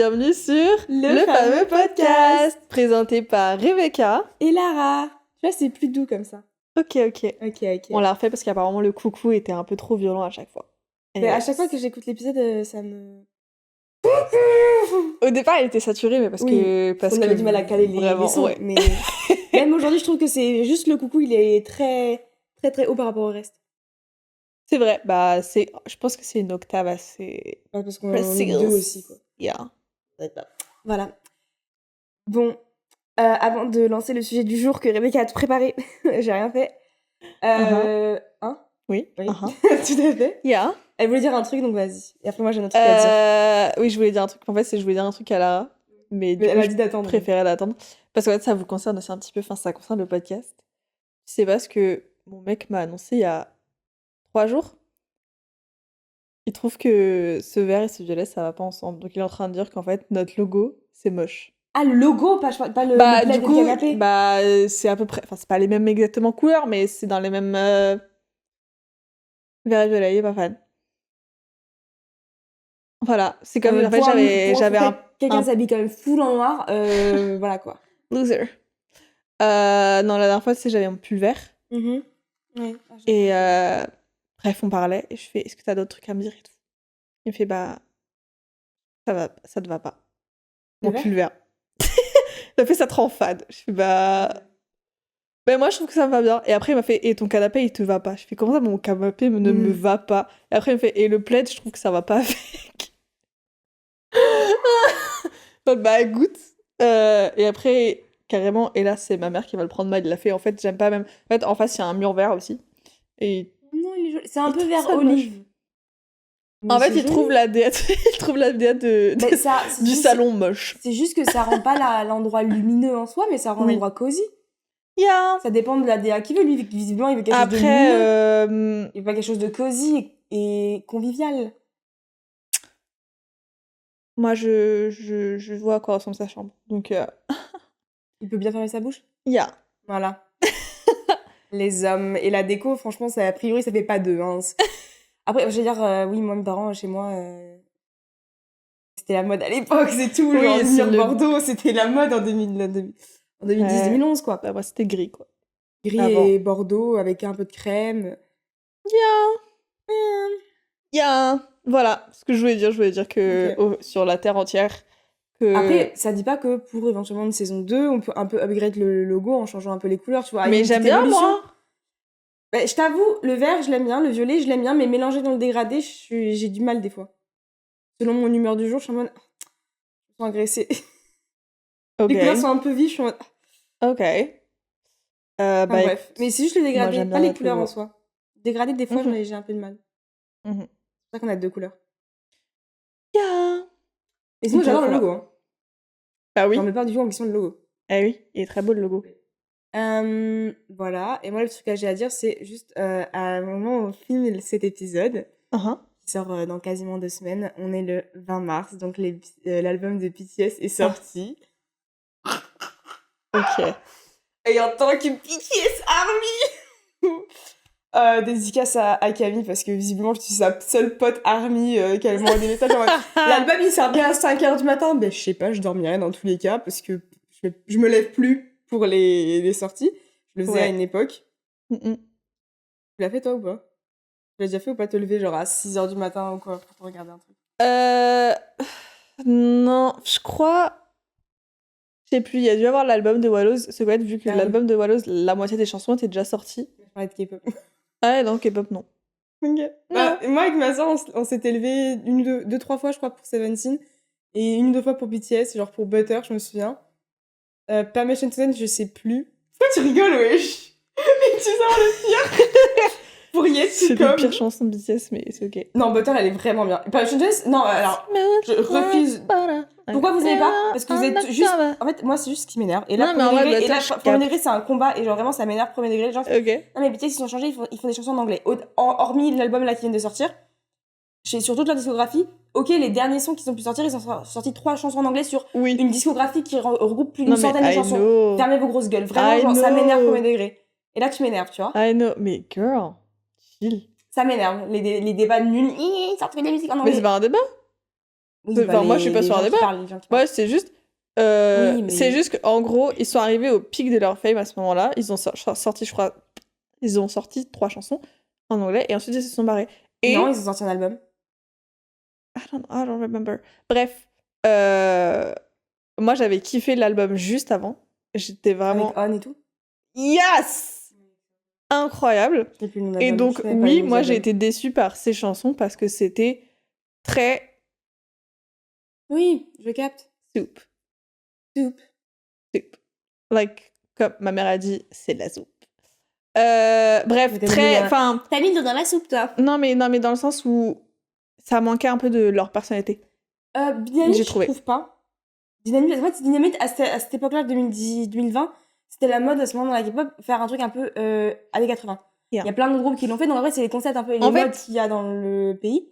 bienvenue sur Le fameux podcast. présenté par Rebecca. Et Lara. Tu vois, c'est plus doux comme ça. Ok. Ok. On l'a refait parce qu'apparemment le coucou était un peu trop violent à chaque fois. Mais à chaque fois que j'écoute l'épisode, ça me... Au départ, il était saturé, mais parce on que avait du mal à caler vraiment, les sons. ouais. Mais même aujourd'hui, je trouve que c'est juste le coucou, il est très haut par rapport au reste. C'est vrai, je pense que c'est une octave assez... Parce qu'on est deux aussi, quoi. Yeah. Voilà. Bon, avant de lancer le sujet du jour que Rebecca a tout préparé, j'ai rien fait. Hein? Oui. Tout à fait. Yeah. Elle voulait dire un truc, donc vas-y. Et après, moi, j'ai un autre truc à dire. Oui, je voulais dire un truc. En fait, je voulais dire un truc à Lara. Mais du coup, elle m'a dit d'attendre. Je préférais d'attendre. Parce qu'en fait, ça vous concerne aussi un petit peu. Enfin, ça concerne le podcast. C'est parce que mon mec m'a annoncé il y a 3 jours. Il trouve que ce vert et ce violet, ça va pas ensemble. Donc, il est en train de dire qu'en fait, notre logo, c'est moche. Ah, le logo, pas le plaid du coup, et le canapé. c'est à peu près... Enfin, c'est pas les mêmes exactement couleurs, mais c'est dans les mêmes... Vert et violet, il est pas fan. Voilà, c'est comme en fait j'avais quelqu'un s'habille quand même full en noir, voilà quoi. Loser. Non, la dernière fois j'avais un pull vert. Ouais. Et bref, on parlait et je fais est-ce que t'as d'autres trucs à me dire et tout. Il me fait ça te va pas. Mon pull vert. Ça fait ça te rend fade. Je fais moi je trouve que ça me va bien. Et après il m'a fait et ton canapé il te va pas. Je fais comment ça mon canapé ne me va pas. Et après il me fait et le plaid je trouve que ça va pas avec. Donc goûte. Et après carrément et là c'est ma mère qui va le prendre mal. Il l'a fait en fait j'aime pas même. En fait en face il y a un mur vert aussi. Et non il est joli. C'est un peu vert olive. En fait il trouve la déette du salon moche. C'est juste que ça rend pas l'endroit lumineux en soi mais ça rend l'endroit cosy. Yeah. Ça dépend de la DA qu'il veut. Lui, visiblement, il veut quelque chose de lumineux. Il veut pas quelque chose de cosy et convivial. Moi, je vois à quoi ressemble sa chambre. Donc, il peut bien fermer sa bouche. Yeah. Voilà. Les hommes et la déco, franchement, ça, a priori, ça fait pas deux. Hein. Après, je veux dire, oui, moi, mes parents, chez moi, c'était la mode à l'époque, c'est tout. Oui, genre, sur Bordeaux, c'était la mode en 2010-2011, quoi. Bah, moi, c'était gris, quoi. Gris et Bordeaux avec un peu de crème. Yeah. Voilà ce que je voulais dire. Je voulais dire que sur la terre entière. Après, ça dit pas que pour éventuellement une saison 2, on peut un peu upgrade le logo en changeant un peu les couleurs, tu vois. Mais j'aime bien, moi. Bah, je t'avoue, le vert, je l'aime bien, le violet, je l'aime bien, mais mélangé dans le dégradé, j'ai du mal des fois. Selon mon humeur du jour, je suis en mode... Je me sens agressée. Les couleurs sont un peu vives, je suis en mode... Ok. Bref. Mais c'est juste le dégradé, pas les couleurs en soi. Dégradé, des fois, j'ai un peu de mal. C'est pour ça qu'on a 2 couleurs. Yeah. Et sinon, j'adore le logo. Hein. Ah oui. J'en mets pas du tout en question le logo. Ah oui, il est très beau le logo. Voilà. Et moi, le truc que j'ai à dire, c'est juste à un moment où on filme cet épisode, qui sort dans quasiment 2 semaines, on est le 20 mars, donc l'album de BTS est sorti. Ok. Et en tant que BTS Army dédicace à Camille, parce que visiblement, je suis sa seule pote Army qu'elle m'envoie des messages. L'album, il sort bien à 5h du matin. Ben, je sais pas, je dormirai dans tous les cas, parce que je me lève plus pour les sorties. Je le faisais à une époque. Tu l'as fait toi ou pas? Tu l'as déjà fait ou pas te lever genre à 6h du matin ou quoi pour regarder un truc? Non, je crois... Je sais plus, il y a dû avoir l'album de Wallows. C'est quoi, vu que l'album de Wallows, la moitié des chansons étaient déjà sorties. Je parlais de K-pop. Ah ouais, non, K-pop, non. Ok. Bah, moi, avec ma soeur, on s'était levé 2-3 fois, je crois, pour Seventeen. Et 1 ou 2 fois pour BTS, genre pour Butter, je me souviens. Permission to Dance, je sais plus. Pourquoi tu rigoles, wesh? Mais tu sais le pire. Pour Yes, c'est la pire chanson de BTS, mais c'est ok. Non, Butter, elle est vraiment bien. Permission to Dance, non, alors, je refuse. Pourquoi vous aimez pas? Parce que vous êtes juste... En fait, moi, c'est juste ce qui m'énerve. Et là, premier degré, c'est un combat. Et genre, vraiment, ça m'énerve, premier degré. Genre, non, mais BTS, ils sont changés, ils font des chansons en anglais. Hormis l'album là qui vient de sortir, sur toute leur discographie, ok, les derniers sons qu'ils ont pu sortir, ils ont sorti 3 chansons en anglais sur une discographie qui regroupe plus d'une centaine de chansons. Fermez vos grosses gueules. Vraiment, genre, ça m'énerve, premier degré. Et là, tu m'énerves, tu vois. I know, mais girl, chill. Ça m'énerve. Les débats nuls. Sortez des musiques en anglais. Mais c'est pas un débat. Oui, enfin, moi, je suis pas sur un débat. Ouais, c'est juste... Oui, mais... C'est juste qu'en gros, ils sont arrivés au pic de leur fame à ce moment-là. Ils ont sorti, je crois... Ils ont sorti 3 chansons en anglais et ensuite ils se sont barrés. Et... Non, ils ont sorti un album. I don't remember. Bref, moi j'avais kiffé l'album juste avant. J'étais vraiment... Avec On et tout. Yes! Incroyable. Et donc, oui, moi j'ai été déçue par ces chansons parce que c'était très... Oui, je capte. Soup. Like, comme ma mère a dit, c'est de la soupe. Bref, très... Enfin... T'as mis dans la soupe, toi. Non, mais dans le sens où ça manquait un peu de leur personnalité. Dynamite, je trouve pas. Dynamite, en fait, Dynamite, à cette époque-là, 2010-2020, c'était la mode à ce moment dans la K-pop, faire un truc un peu années 80. Il y a plein d'autres groupes qui l'ont fait, donc en vrai, c'est les concepts un peu, les modes qu'il y a dans le pays,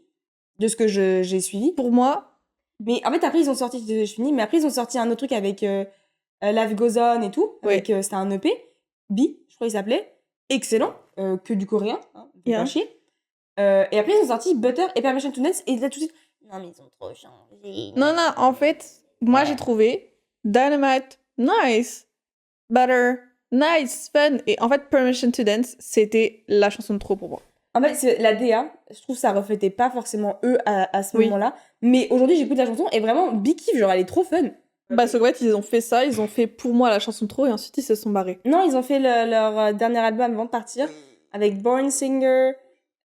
de ce que j'ai suivi. Pour moi... Mais en fait, après, ils ont sorti, je finis, mais après, ils ont sorti un autre truc avec Life Goes On et tout, avec, c'était un EP, B, je crois qu'il s'appelait, excellent, que du coréen, hein, pas chier. Et après, ils ont sorti Butter et Permission to Dance, et là, tout de suite, non, mais ils ont trop changé. Non, en fait, moi, j'ai trouvé Dynamite, nice, Butter, nice, fun, et en fait, Permission to Dance, c'était la chanson de trop pour moi. En fait, c'est la DA, je trouve que ça reflétait pas forcément eux à ce moment-là, mais aujourd'hui, j'écoute la chanson, et vraiment, big kiff, genre, elle est trop fun. Bah, c'est vrai, ils ont fait ça, ils ont fait pour moi la chanson trop, et ensuite, ils se sont barrés. Non, ils ont fait leur dernier album avant de partir, avec Born Singer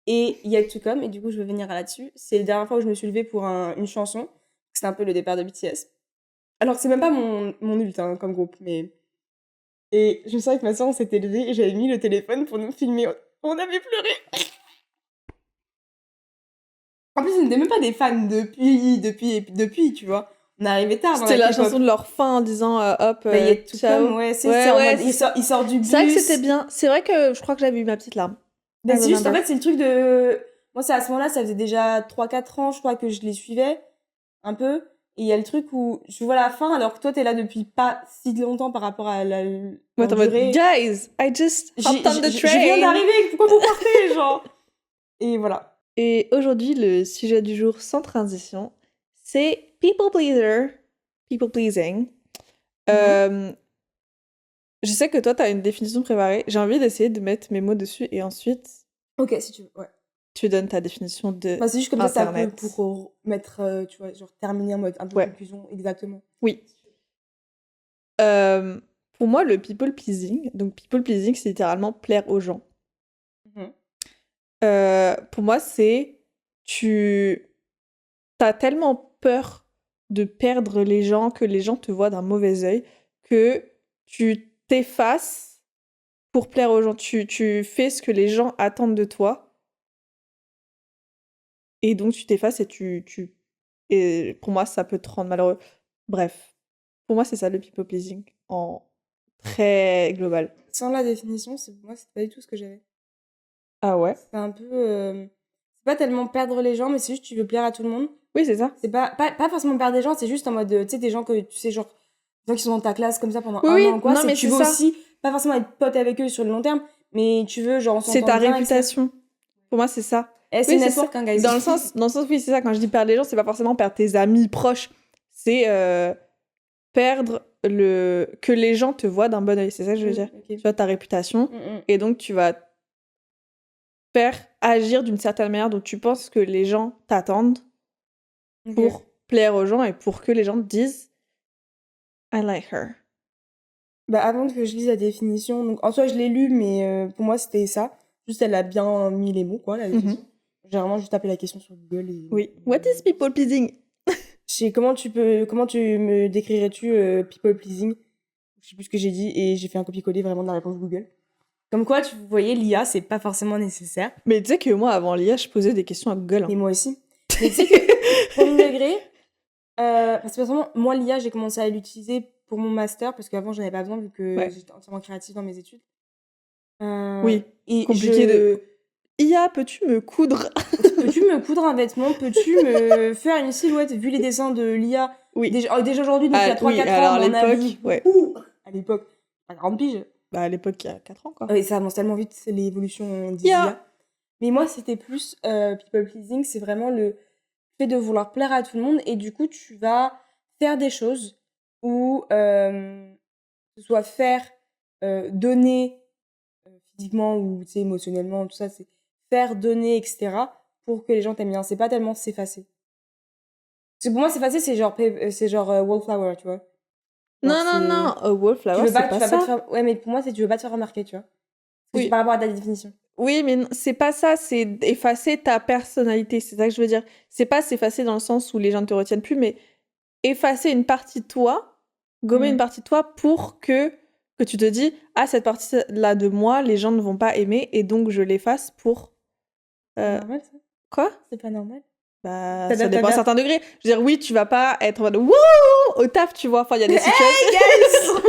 et Yet to Come, et du coup, je vais venir là-dessus. C'est la dernière fois où je me suis levée pour une chanson, c'est un peu le départ de BTS. Alors que c'est même pas mon ult, hein, comme groupe, mais... Et je me souviens que ma soeur, on s'était levée, et j'avais mis le téléphone pour nous filmer. On avait pleuré. En plus, on n'était même pas des fans depuis, tu vois. On est arrivé tard. C'était la chanson de leur fin en disant hop, Yet to Come, ouais, c'est en mode, il sort du bus. C'est vrai que c'était bien. C'est vrai que je crois que j'avais eu ma petite larme. Mais c'est juste, en fait, c'est le truc de... Moi, c'est à ce moment-là, ça faisait déjà 3-4 ans, je crois, que je les suivais, un peu. Et il y a le truc où je vois la fin, alors que toi, t'es là depuis pas si longtemps par rapport à la durée. Guys, I just hopped on the train. Je viens d'arriver, pourquoi vous partez, genre? Et voilà. Et aujourd'hui, le sujet du jour, sans transition, c'est people pleasing. Je sais que toi, t'as une définition préparée. J'ai envie d'essayer de mettre mes mots dessus et ensuite... Ok, si tu veux, ouais. Tu donnes ta définition de c'est juste comme Internet. Ça pour mettre, tu vois, genre terminer en mode un peu conclusion, exactement. Oui. Pour moi, le people pleasing, donc people pleasing, c'est littéralement plaire aux gens. Pour moi, c'est t'as tellement peur de perdre les gens, que les gens te voient d'un mauvais œil, que tu t'effaces pour plaire aux gens. Tu fais ce que les gens attendent de toi. Et donc, tu t'effaces et et pour moi, ça peut te rendre malheureux. Bref, pour moi, c'est ça le people pleasing en très global. Sans la définition, moi, c'est pas du tout ce que j'avais. Ah ouais? C'est un peu... C'est pas tellement perdre les gens, mais c'est juste tu veux plaire à tout le monde. Oui, c'est ça. C'est pas forcément perdre des gens, c'est juste en mode, tu sais, des gens que tu sais, genre, des gens qui sont dans ta classe comme ça pendant un an ou quoi. Non, mais tu veux aussi, pas forcément être pote avec eux sur le long terme, mais tu veux, genre, on s'entend bien. C'est ta réputation. Pour moi, c'est ça. C'est network, hein, guys. Dans le sens, oui, c'est ça. Quand je dis perdre les gens, c'est pas forcément perdre tes amis proches. C'est perdre que les gens te voient d'un bon œil. C'est ça que je veux dire. Okay. Tu vois, ta réputation. Et donc, tu vas faire agir d'une certaine manière dont tu penses que les gens t'attendent pour plaire aux gens et pour que les gens te disent I like her. Bah, avant que je lise la définition, donc en soi, je l'ai lu, mais pour moi, c'était ça. Juste, elle a bien mis les mots, quoi, la définition. J'ai vraiment juste tapé la question sur Google. Oui. What is people pleasing? Comment tu me décrirais-tu people pleasing? Je sais plus ce que j'ai dit et j'ai fait un copier-coller vraiment de la réponse Google. Comme quoi, vous voyez, l'IA, c'est pas forcément nécessaire. Mais tu sais que moi, avant l'IA, je posais des questions à Google. Hein. Et moi aussi. Mais tu sais que, premier degré, parce que personnellement, moi, l'IA, j'ai commencé à l'utiliser pour mon master, parce qu'avant, j'en avais pas besoin, vu que j'étais entièrement créative dans mes études. Oui, et compliqué de... IA, peux-tu me coudre? Peux-tu me coudre un vêtement? Peux-tu me faire une silhouette, vu les dessins de l'IA? Oui. Déjà aujourd'hui, donc il y a 3-4 ans, à l'époque, à l'époque, à 40 piges. Bah, à l'époque, il y a 4 ans, quoi. Oui, ça avance tellement vite, l'évolution d'IA. Mais moi, c'était plus people pleasing, c'est vraiment le fait de vouloir plaire à tout le monde et du coup, tu vas faire des choses où, que ce soit faire, donner, physiquement ou tu sais, émotionnellement, tout ça, c'est faire, donner, etc. pour que les gens t'aiment bien. C'est pas tellement s'effacer. Parce que pour moi, s'effacer, c'est genre wallflower, tu vois. Non, wallflower, c'est pas ça. Ouais, mais pour moi, c'est tu veux pas te faire remarquer, tu vois. Oui. C'est par rapport à ta définition. Oui, mais c'est pas ça, c'est effacer ta personnalité, c'est ça que je veux dire. C'est pas s'effacer dans le sens où les gens ne te retiennent plus, mais effacer une partie de toi, gommer une partie de toi pour que tu te dis « Ah, cette partie-là de moi, les gens ne vont pas aimer, et donc je l'efface pour... C'est normal, ça ? Quoi ? C'est pas normal ? Bah, ça dépend à un certain degré. Je veux dire, oui, tu vas pas être en mode « Wouh !» au taf, tu vois. Enfin, il y a des situations...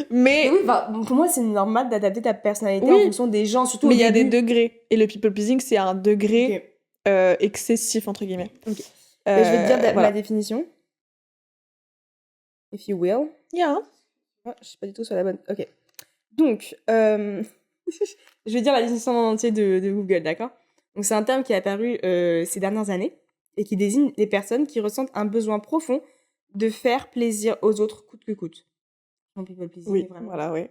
Mais oui, pour moi, c'est normal d'adapter ta personnalité en fonction des gens, surtout mais il y a des degrés. Et le people pleasing, c'est un degré excessif, entre guillemets. Okay. Je vais te dire ma définition. If you will. Yeah. Je suis pas du tout sur la bonne. Ok. Donc, je vais dire la définition en entier de Google, d'accord ? Donc, c'est un terme qui est apparu ces dernières années et qui désigne les personnes qui ressentent un besoin profond de faire plaisir aux autres coûte que coûte. People pleasing, oui, vraiment. Voilà, oui.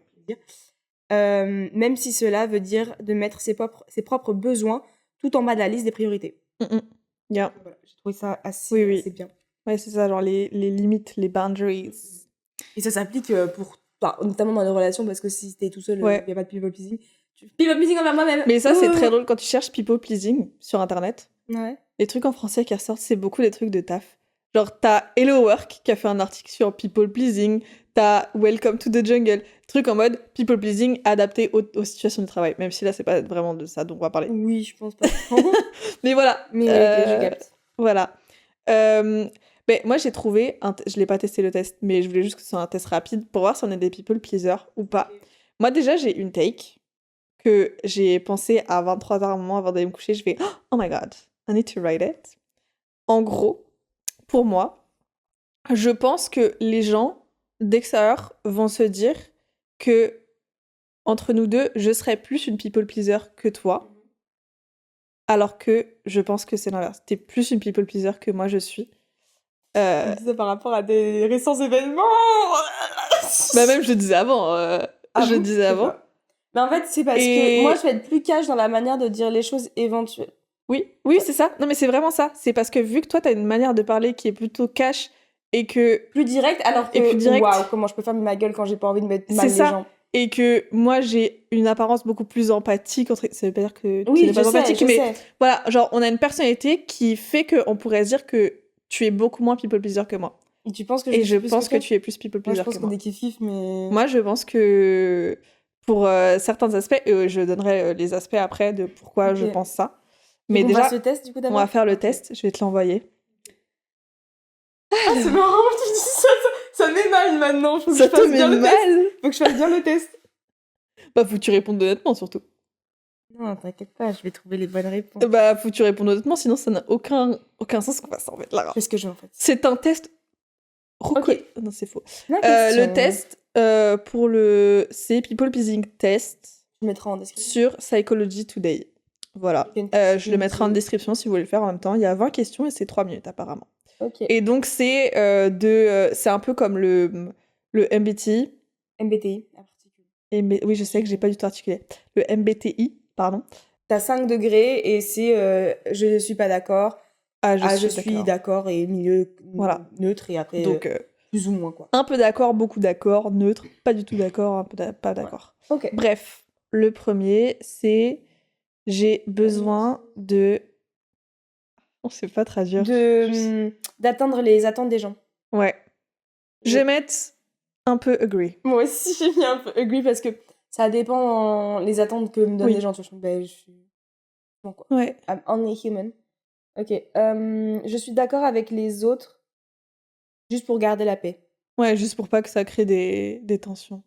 Même si cela veut dire de mettre ses propres besoins tout en bas de la liste des priorités. Yeah. Voilà, j'ai trouvé ça assez bien. Ouais, c'est ça, genre les limites, les boundaries. Et ça s'applique notamment dans les relations, parce que si t'es tout seul, il n'y a pas de people pleasing. People pleasing envers moi-même. Mais ça, c'est très drôle quand tu cherches people pleasing sur Internet. Ouais. Les trucs en français qui ressortent, c'est beaucoup des trucs de taf. Genre, t'as Hello Work qui a fait un article sur people pleasing. T'as Welcome to the Jungle. Truc en mode people pleasing adapté aux situations de travail. Même si là, c'est pas vraiment de ça dont on va parler. Oui, je pense pas. Mais voilà. Mais je capte. Voilà. Moi, j'ai trouvé... Je l'ai pas testé le test, mais je voulais juste que ce soit un test rapide pour voir si on est des people pleasers ou pas. Okay. Moi, déjà, j'ai une take que j'ai pensé à 23h à un moment avant d'aller me coucher. Je fais « Oh my God, I need to write it. » En gros, pour moi, je pense que les gens d'extérieur vont se dire que entre nous deux, je serais plus une people pleaser que toi, alors que je pense que c'est l'inverse. T'es plus une people pleaser que moi je suis. Tu dis ça par rapport à des récents événements. Bah même je disais avant. Je disais avant. Mais en fait, c'est parce que moi je vais être plus cash dans la manière de dire les choses éventuelles. Oui, c'est ça. Non mais c'est vraiment ça. C'est parce que vu que toi t'as une manière de parler qui est plutôt cash et que... Plus direct, alors que... Waouh, comment je peux faire ma gueule quand j'ai pas envie de mettre mal les gens. Et que moi j'ai une apparence beaucoup plus empathique. Ça veut pas dire que tu n'es pas empathique, mais voilà, genre on a une personnalité qui fait qu'on pourrait se dire que tu es beaucoup moins people pleaser que moi. Et tu penses que je pense que tu es plus people pleaser que moi. Je pense qu'on est kiff, mais... Moi je pense que pour certains aspects, je donnerai les aspects après de pourquoi je pense ça. Mais déjà, on va faire le test, du coup, d'abord. On va faire le test, je vais te l'envoyer. Ah, c'est marrant, tu dis ça me met mal maintenant. Faut que je fasse bien le test. Bah, faut que tu répondes honnêtement, surtout. Non, t'inquiète pas, je vais trouver les bonnes réponses. Bah, faut que tu répondes honnêtement, sinon ça n'a aucun sens qu'on fasse ça, en fait. Qu'est-ce que je veux, en fait ? C'est un test... Okay. Non, c'est faux. Le test, c'est People Pleasing Test. Je mettrai en description. Sur Psychology Today. Voilà. Je le mettrai en description si vous voulez le faire en même temps. Il y a 20 questions et c'est 3 minutes, apparemment. Okay. Et donc, c'est c'est un peu comme le MBTI. MBTI, à particulier. Oui, je sais que j'ai pas du tout articulé. Le MBTI, pardon. T'as 5 degrés et c'est je ne suis pas d'accord. Je suis d'accord et milieu neutre et après donc, plus ou moins, quoi. Un peu d'accord, beaucoup d'accord, neutre, pas du tout d'accord, un peu pas d'accord. Ouais. Okay. Bref, le premier, c'est j'ai besoin de... On sait pas traduire. D'atteindre les attentes des gens. Ouais. Je vais mettre un peu agree. Moi aussi, j'ai mis un peu agree parce que ça dépend les attentes que me donnent les gens. Tu vois, je suis... Bon, quoi. Ouais. I'm only human. Ok. Je suis d'accord avec les autres juste pour garder la paix. Ouais, juste pour pas que ça crée des tensions.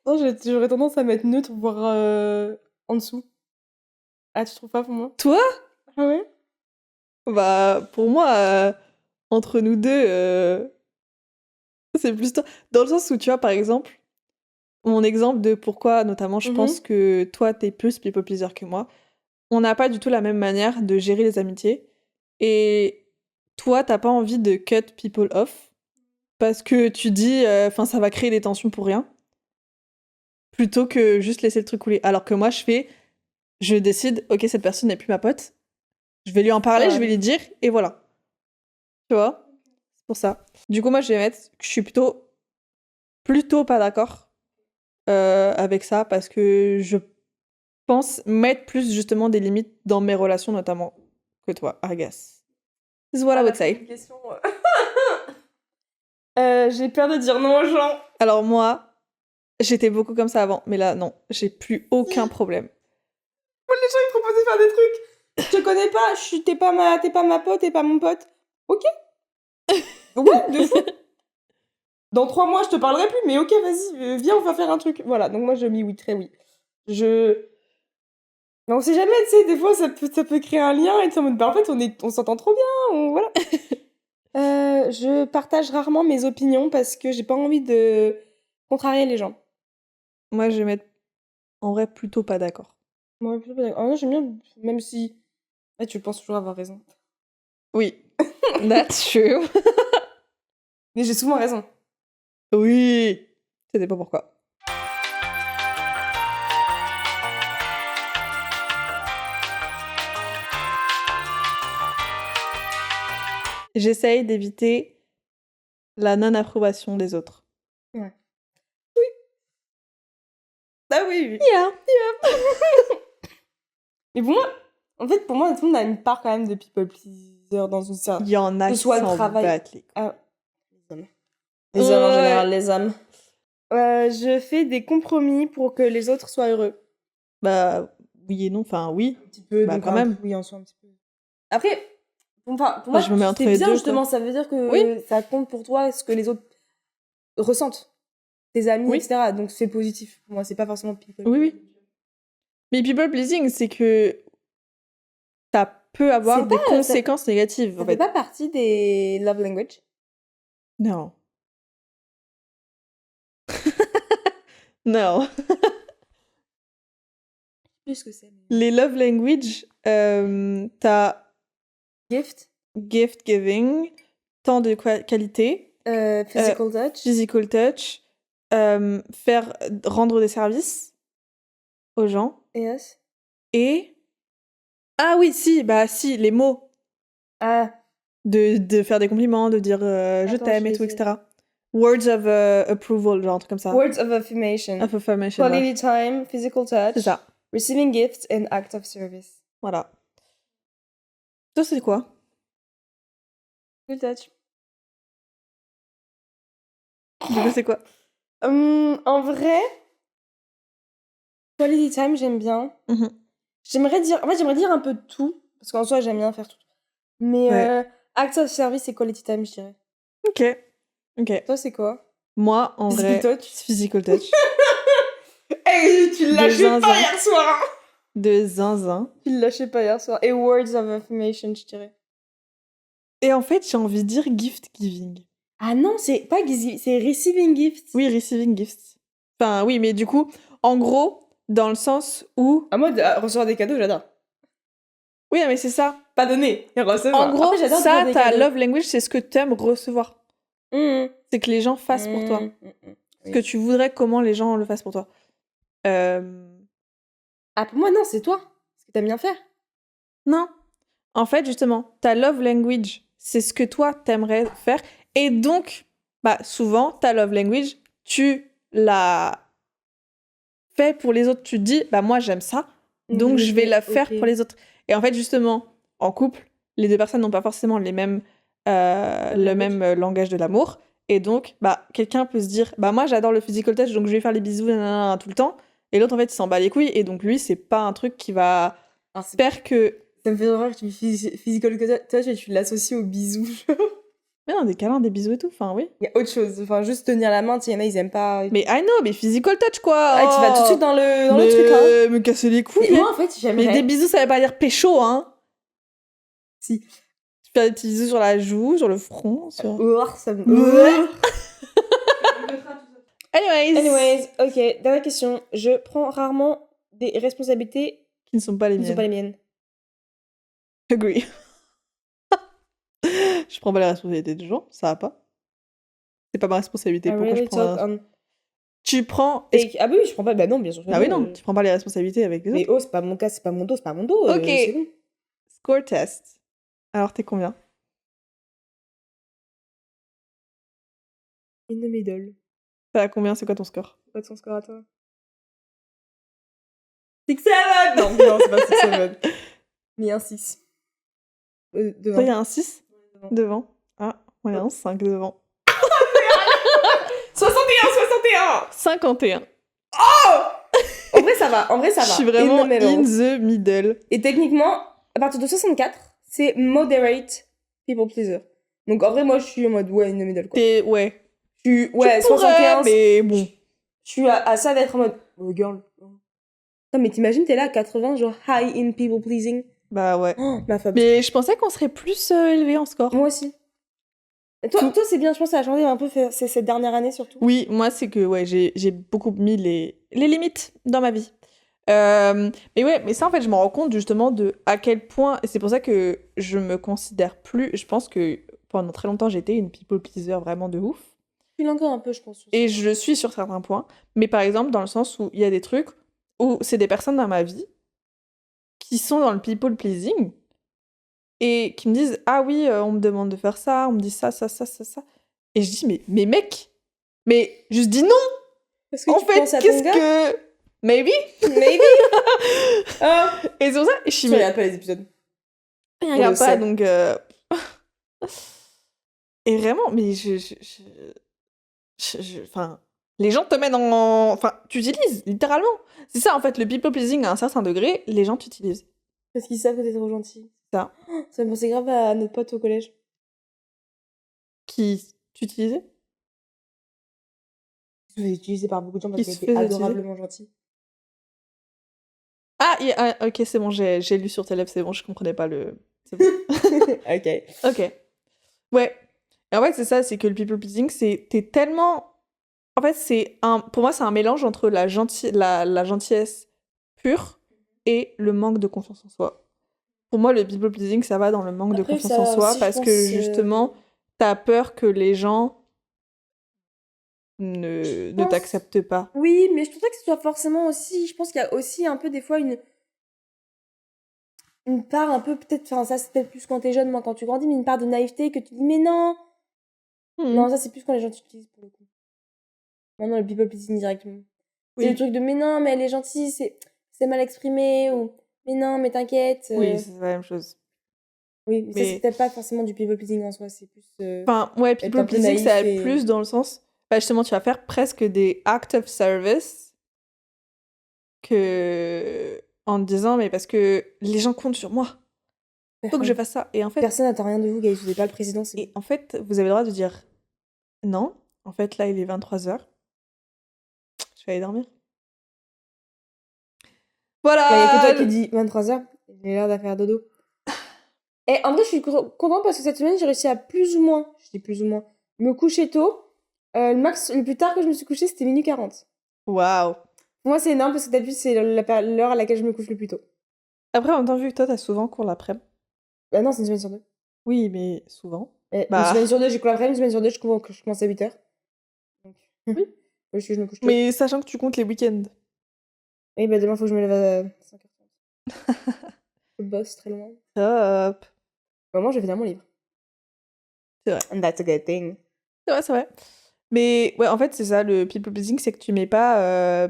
Non, j'aurais tendance à mettre neutre, voire en dessous. Ah, tu trouves pas pour moi ? Toi ? Ah ouais ? Bah, pour moi, entre nous deux, c'est plus toi. Dans le sens où, tu vois, par exemple, mon exemple de pourquoi, notamment, je pense que toi, t'es plus people pleaser que moi. on n'a pas du tout la même manière de gérer les amitiés. Et toi, t'as pas envie de cut people off parce que tu dis, ça va créer des tensions pour rien, plutôt que juste laisser le truc couler. Alors que moi, je décide, ok, cette personne n'est plus ma pote, je vais lui en parler, je vais lui dire, et voilà. Tu vois? C'est pour ça. Du coup, moi, je vais mettre que je suis plutôt pas d'accord avec ça, parce que je pense mettre plus justement des limites dans mes relations, notamment que toi, I guess. This is what I would say. J'ai peur de dire non aux gens. Alors moi, j'étais beaucoup comme ça avant, mais là, non, j'ai plus aucun problème. Moi, les gens, ils me proposent de faire des trucs. Je te connais pas, t'es pas ma pote, t'es pas mon pote. Ok. Ouais, de fou. Dans 3 mois, je te parlerai plus, mais ok, vas-y, viens, on va faire un truc. Voilà, donc moi, je mis oui, très oui. Mais on sait jamais, tu sais, des fois, ça peut créer un lien et tu es en mode, en fait, on s'entend trop bien, voilà. Je partage rarement mes opinions parce que j'ai pas envie de contrarier les gens. Moi, je vais mettre en vrai plutôt pas d'accord. Moi, plutôt pas d'accord. En vrai, j'aime bien, même si tu penses toujours avoir raison. Oui, that's true. Mais j'ai souvent raison. Oui, ça dépend pourquoi. J'essaye d'éviter la non-approbation des autres. Ouais. Oui. Ah oui. Yeah. Mais pour moi, en fait, tout le monde a une part quand même de people pleaser dans une certaine... Il y en a qui s'en battent les couilles. Ah, les hommes. Les hommes en général, les hommes. Je fais des compromis pour que les autres soient heureux. Bah, oui et non, enfin oui. Un petit peu, bah, donc quand même. Oui, en soi, un petit peu. Après, pour moi, je me mets entre c'est les bien, deux, justement, quoi. ça veut dire que ça compte pour toi ce que les autres ressentent. Tes amis, etc. Donc c'est positif. Pour moi, c'est pas forcément people. Oui. Mais people pleasing, c'est que ça peut avoir des conséquences négatives. Ça fait pas partie des love language? Non. Non. Plus que c'est. Les love language, t'as gift giving, temps de qualité, physical touch, rendre des services aux gens. Yes. Et ah oui, si, les mots. Ah. De faire des compliments, de dire je t'aime et tout, etc. Words of approval, genre un truc comme ça. Words of affirmation. Quality time, physical touch. C'est ça. Receiving gifts and act of service. Voilà. Toi, c'est quoi? Physical touch. Du coup, c'est quoi? En vrai, quality time, j'aime bien. J'aimerais dire un peu de tout, parce qu'en soi, j'aime bien faire tout. Mais act of service et quality time, je dirais. Ok. Toi, c'est quoi? Moi, en vrai, physical touch. Hey, tu le lâchais pas hier soir. De zinzin. Tu le lâchais pas hier soir. Et words of affirmation, je dirais. Et en fait, j'ai envie de dire gift giving. Ah non, c'est pas c'est receiving gifts. Oui, receiving gifts. Enfin, oui, mais du coup, en gros, dans le sens où... moi, recevoir des cadeaux, j'adore. Oui, mais c'est ça. Pas donner, recevoir. En gros, après, ça, ta love language, c'est ce que t'aimes recevoir. C'est que les gens fassent pour toi. Ce que tu voudrais comment les gens le fassent pour toi. Ah, pour moi, non, c'est toi. Ce que t'aimes bien faire. Non. En fait, justement, ta love language, c'est ce que toi, t'aimerais faire. Et donc, souvent, ta love language, tu la fais pour les autres. Tu te dis, moi, j'aime ça, donc je vais la faire pour les autres. Et en fait, justement, en couple, les deux personnes n'ont pas forcément le même langage de l'amour. Et donc, quelqu'un peut se dire, moi, j'adore le physical touch, donc je vais faire les bisous tout le temps. Et l'autre, en fait, il s'en bat les couilles. Et donc, lui, c'est pas un truc qui va faire que... Ça me fait horreur que tu dis physical touch et tu l'associes aux bisous. Mais non, des câlins, des bisous et tout, enfin, oui. Il y a autre chose, enfin, juste tenir la main, il y en a, ils aiment pas. Mais I know, mais physical touch, quoi. Tu vas tout de suite dans le truc, hein. Me casser les couilles. Mais moi, en fait, j'aimerais... Mais des bisous, ça veut pas dire pécho, hein. Si. Tu fais des petits bisous sur la joue, sur le front, sur... ça me... Anyways, ok, dernière question. Je prends rarement des responsabilités qui ne sont pas les miennes. Agree. Je prends pas la responsabilité des gens, ça va pas. C'est pas ma responsabilité. Pourquoi je prends Tu prends... Ah oui, je prends pas... Bah non, bien sûr. Ah oui, non, tu prends pas les responsabilités avec les autres. Mais oh, c'est pas mon cas, c'est pas mon dos, c'est pas mon dos. Ok. C'est bon. Score test. Alors, t'es combien? In the middle. T'es à combien? C'est quoi ton score? C'est quoi ton score à toi? 6-7. Non, c'est pas 6-7. Mais un 6. Devant. Il y a un 6 devant. Ah, ouais, un 5 devant. 61. 51. Oh! En vrai, ça va. Je suis vraiment in the middle. Et techniquement, à partir de 64, c'est moderate people pleaser. Donc en vrai, moi, je suis en mode in the middle, quoi. Ouais. Je suis 61. Mais bon. Je suis à ça d'être en mode girl. Non, mais t'imagines, t'es là à 80, genre high in people pleasing. Bah ouais. Oh, ma phobie. Mais je pensais qu'on serait plus élevé en score. Moi aussi. Et toi, c'est bien, je pense que ça a changé un peu cette dernière année surtout. Oui, moi, c'est que ouais, j'ai beaucoup mis les limites dans ma vie. Mais ouais, mais ça, en fait, je me rends compte justement de à quel point... Et c'est pour ça que je me considère plus... Je pense que pendant très longtemps, j'étais une people pleaser vraiment de ouf. Je suis encore un peu, je pense. Et je le suis sur certains points. Mais par exemple, dans le sens où il y a des trucs où c'est des personnes dans ma vie qui sont dans le people pleasing et qui me disent « Ah oui, on me demande de faire ça, on me dit ça. » Et je dis « Mais mec, mais juste dis non !» En fait, qu'est-ce que... Maybe. Et c'est pour ça, je suis... Tu regardes pas les épisodes. Je regarde pas, donc... Et vraiment, mais enfin, les gens te mettent en... Enfin, tu utilises, littéralement. C'est ça, en fait, le people pleasing à un certain degré, les gens t'utilisent. Parce qu'ils savent que t'es trop gentil. Ça. Ça me pensait grave à notre pote au collège. Qui t'utilisait? Il se faisait utiliser par beaucoup de gens parce qu'il était adorablement gentil. Ah, ok, c'est bon, j'ai lu sur tes lèvres, c'est bon, je comprenais pas le... C'est bon. Ok. Ouais. Et en fait, c'est ça, c'est que le people pleasing, t'es tellement... En fait, pour moi, c'est un mélange entre la gentillesse pure et le manque de confiance en soi. Pour moi, le people pleasing, ça va dans le manque de confiance en soi parce que justement, t'as peur que les gens ne t'acceptent pas. Oui, mais je trouve pas que ce soit forcément aussi... Je pense qu'il y a aussi un peu des fois une part un peu peut-être... Enfin, ça c'est peut-être plus quand t'es jeune, moi quand tu grandis, mais une part de naïveté que tu dis mais non. Non, ça c'est plus quand les gens t'utilisent pour le coup. Non, le people pleasing directement. Oui. C'est le truc de mais non, mais elle est gentille, c'est mal exprimé, ou mais non, mais t'inquiète. Oui, c'est la même chose. Oui, mais ça c'est peut-être pas forcément du people pleasing en soi, c'est plus. Enfin, ouais, people pleasing, ça va plus dans le sens. Bah, justement, tu vas faire presque des acts of service que en te disant, mais parce que les gens comptent sur moi. Faut que je fasse ça. Et en fait. Personne n'attend rien de vous, guys, vous n'êtes pas le président. Et en fait, vous avez le droit de dire non. En fait, là, il est 23h. Je vais aller dormir. Voilà! Il y a que toi qui dis 23h, j'ai l'air d'affaire dodo. Et en vrai, je suis contente parce que cette semaine, j'ai réussi à plus ou moins, me coucher tôt. Le plus tard que je me suis couchée, c'était minuit 40. Waouh! Pour moi, c'est énorme parce que d'habitude, c'est l'heure à laquelle je me couche le plus tôt. Après, en même temps, vu que toi, t'as souvent cours l'après-midi. Bah non, c'est une semaine sur 2. Oui, mais souvent. Une semaine sur 2, j'ai cours l'après-midi, une semaine sur 2, je commence à 8h. Donc... Oui. Je me couche tôt. Mais sachant que tu comptes les week-ends. Oui, bah demain, faut que je me lève à 5h30. Je bosse très loin. Top. Au moment, je vais finir mon livre. C'est vrai. And that's a good thing. C'est vrai. Mais ouais, en fait, c'est ça, le people pleasing, c'est que tu mets pas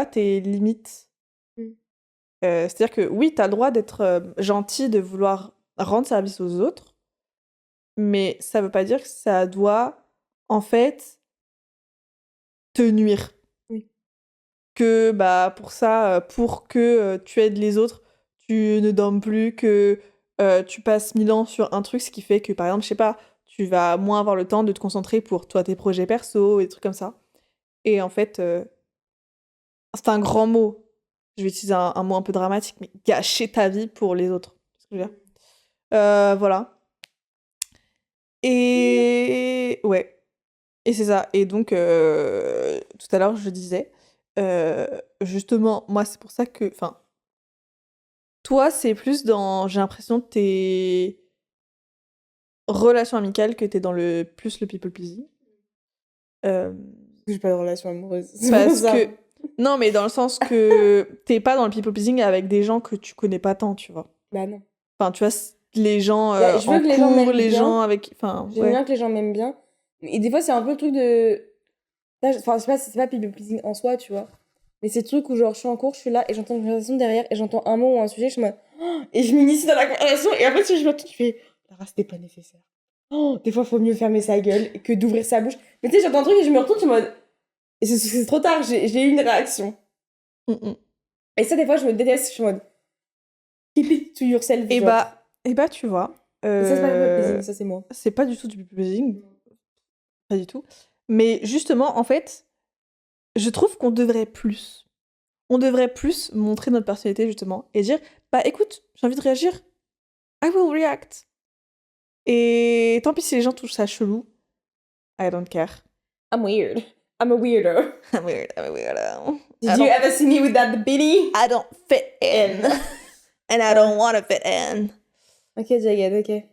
tes limites. C'est-à-dire que oui, t'as le droit d'être gentil, de vouloir rendre service aux autres, mais ça veut pas dire que ça doit, en fait, te nuire. Oui. Que, bah, pour ça, pour que tu aides les autres, tu ne dormes plus, que tu passes 1000 ans sur un truc, ce qui fait que, par exemple, je sais pas, tu vas moins avoir le temps de te concentrer pour toi, tes projets perso, et des trucs comme ça. Et en fait, c'est un grand mot. Je vais utiliser un mot un peu dramatique, mais gâcher ta vie pour les autres. C'est ce que je veux dire. Voilà. Et ouais. Et c'est ça. Et donc, tout à l'heure, je disais, justement, moi, c'est pour ça que, enfin, toi, c'est plus dans... J'ai l'impression que t'es... relation amicale que t'es dans plus le people pleasing. J'ai pas de relation amoureuse. Parce que... Non, mais dans le sens que t'es pas dans le people pleasing avec des gens que tu connais pas tant, tu vois. Bah non. Enfin, tu vois, les gens je veux en que les cours, gens m'aiment les bien. gens avec... Enfin, J'aime bien que les gens m'aiment bien. Et des fois, c'est un peu le truc de... Enfin, c'est pas people pleasing en soi, tu vois. Mais c'est le truc où, genre, je suis en cours, je suis là, et j'entends une conversation derrière, et j'entends un mot ou un sujet, je me... et je m'initie dans la conversation, et après, si je me retourne, je fais... Lara, c'était pas nécessaire. Des fois, faut mieux fermer sa gueule que d'ouvrir sa bouche. Mais tu sais, j'entends un truc, et je me retourne, je suis en mode... Et c'est trop tard, j'ai eu une réaction. Et ça, des fois, je me déteste, je suis en mode... Keep it to yourself. Et bah, tu vois... Et ça, c'est pas du people pleasing, ça, c'est moi. C'est pas du tout du people pleasing. Pas du tout. Mais justement, en fait, je trouve qu'on devrait plus. On devrait plus montrer notre personnalité, justement, et dire, bah écoute, j'ai envie de réagir. I will react. Et tant pis si les gens trouvent ça chelou. I don't care. I'm weird. I'm a weirdo. I'm a weirdo. Did you ever see me with that beanie? I don't fit in. And I don't want to fit in. Ok, Jagged, ok.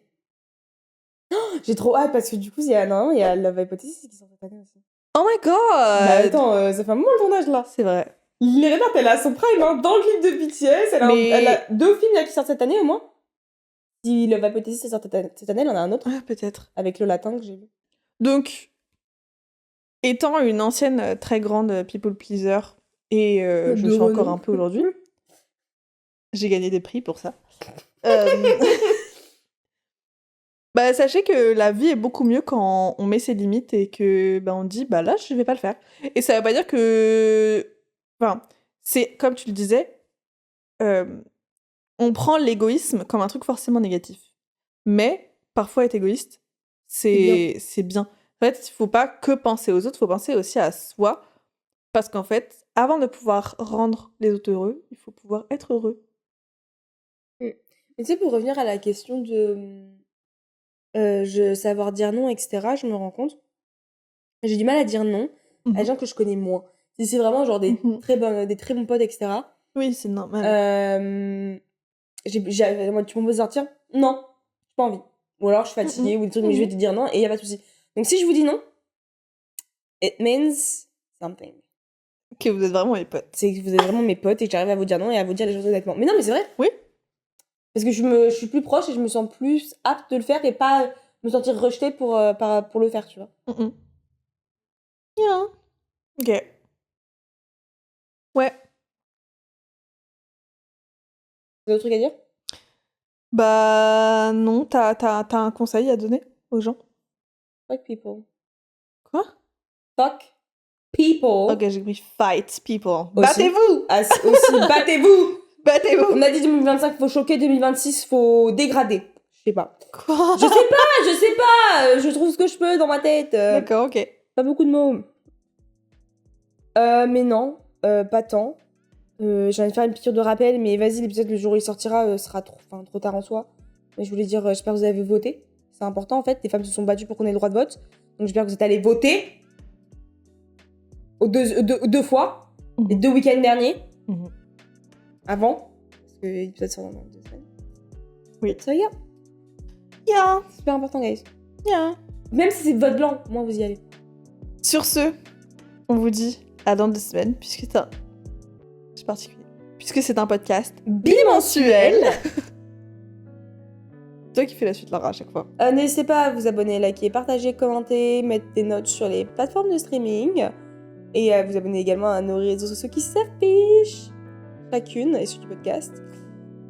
J'ai trop hâte parce que du coup, il y a Love Hypothesis qui sort cette année aussi. Oh my god! Bah attends, ça fait un moment le tournage là. C'est vrai. Lily Reinhardt, elle a son prime hein, dans le clip de BTS. Elle a 2 films là, qui sortent cette année au moins. Si Love Hypothesis sort cette année, elle en a un autre. Ah, peut-être. Avec le latin que j'ai vu. Donc, étant une ancienne très grande people pleaser, et je suis encore un peu aujourd'hui, j'ai gagné des prix pour ça. Bah, sachez que la vie est beaucoup mieux quand on met ses limites et que on dit bah là je vais pas le faire. Et ça veut pas dire que, enfin, c'est comme tu le disais, on prend l'égoïsme comme un truc forcément négatif. Mais parfois être égoïste, c'est bien. En fait, il faut pas que penser aux autres, il faut penser aussi à soi, parce qu'en fait, avant de pouvoir rendre les autres heureux, il faut pouvoir être heureux. Mais tu sais, pour revenir à la question de savoir dire non, etc., je me rends compte, j'ai du mal à dire non à des gens que je connais moins. Si c'est vraiment genre des très bons potes, etc. Oui, c'est normal. Tu me proposes de sortir? Non, j'ai pas envie. Ou alors je suis fatiguée ou des trucs, mais je vais te dire non et y a pas de souci. Donc si je vous dis non, it means something. Que vous êtes vraiment mes potes. C'est que vous êtes vraiment mes potes et que j'arrive à vous dire non et à vous dire les choses honnêtement. Mais non, mais c'est vrai. Oui. Parce que je suis plus proche et je me sens plus apte de le faire et pas me sentir rejetée pour le faire, tu vois. Yeah. Ok. Ouais. T'as d'autres trucs à dire? Bah non, t'as un conseil à donner aux gens? Fuck people. Quoi? Fuck people. Ok, j'ai compris. Fight people. Aussi. Battez-vous! Aussi, battez-vous! Battez-vous! On a dit 2025, faut choquer, 2026, faut dégrader. Je sais pas. Quoi? Je sais pas! Je trouve ce que je peux dans ma tête. D'accord, ok. Pas beaucoup de mots. Mais non, pas tant. J'ai envie de faire une piqûre de rappel, mais vas-y, l'épisode le jour où il sortira sera trop tard en soi. Mais je voulais dire, j'espère que vous avez voté. C'est important en fait, les femmes se sont battues pour qu'on ait le droit de vote. Donc j'espère que vous êtes allés voter. Deux fois. Les 2 week-ends derniers. Avant. Parce que l'épisode sort dans 2 semaines. Oui. Ça y est. Yeah. C'est super important, guys. Yeah. Même si c'est de vote blanc, moi vous y allez. Sur ce, on vous dit à dans 2 semaines, puisque c'est particulier. Puisque c'est un podcast bimensuel. Toi qui fais la suite, Lara, à chaque fois. N'hésitez pas à vous abonner, liker, partager, commenter, mettre des notes sur les plateformes de streaming. Et à vous abonner également à nos réseaux sociaux qui s'affichent chacune et sur du podcast.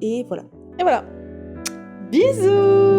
Et voilà. Et voilà. Bisous!